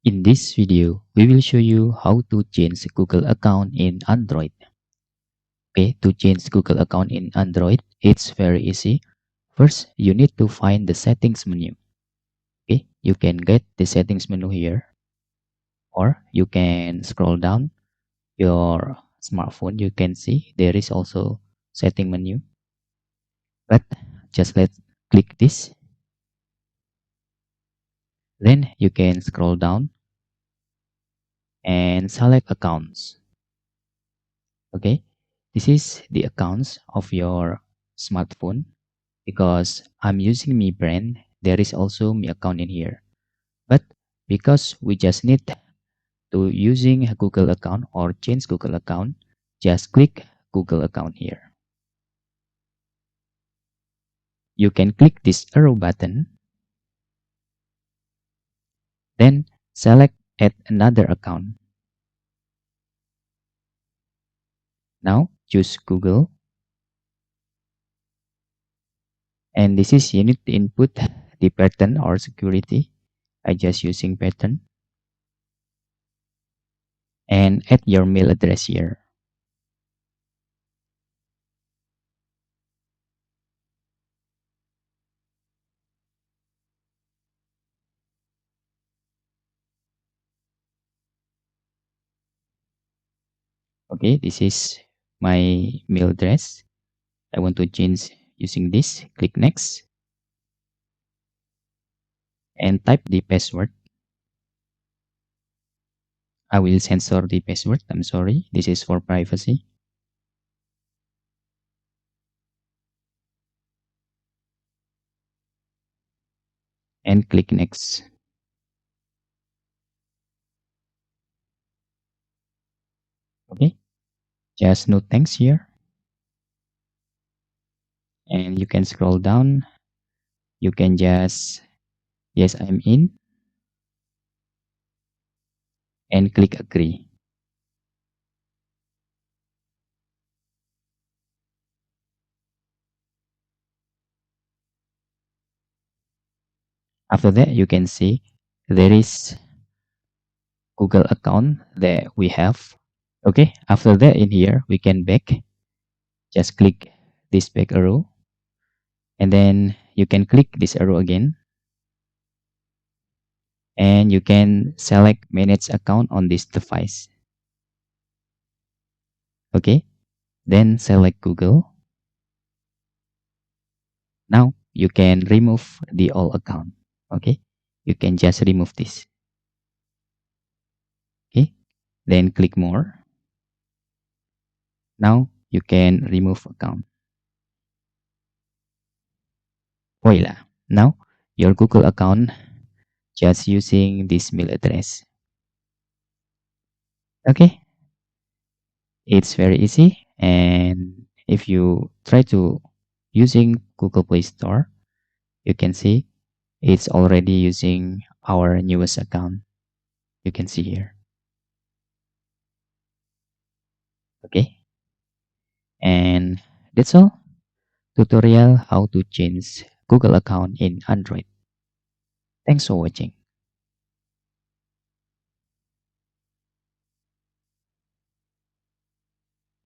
In this video, we will show you how to change Google account in Android. Okay, to change Google account in Android, it's very easy. First, you need to find the settings menu. Okay, you can get the settings menu here, or you can scroll down your smartphone. You can see there is also setting menu. But just let's click this. Then you can scroll down and select accounts. Okay, this is the accounts of your smartphone. Because I'm using Mi brand, there is also Mi account in here. But because we just need to using a Google account or change Google account, just click Google account here. You can click this arrow button, then select add another account. Now choose Google, and this is you need to input the pattern or security. I just using pattern, and add your mail address here. Okay, this is my mail address. I want to change using this. Click next and type the password. I will censor the password. I'm sorry. This is for privacy. And click next. Okay. Just no thanks here. And you can scroll down. You can just, yes, I'm in. And click agree. After that, you can see there is Google account that we have. Okay. After that, in here, we can back. Just click this back arrow. And then you can click this arrow again. And you can select manage account on this device. Okay. Then select Google. Now you can remove the all account. Okay. You can just remove this. Okay. Then click more. Now you can remove account. Voila. Now your Google account just using this mail address. Okay. It's very easy. And if you try to using Google Play Store, you can see it's already using our newest account. You can see here. Okay. And that's all. Tutorial how to change Google account in Android. Thanks for watching.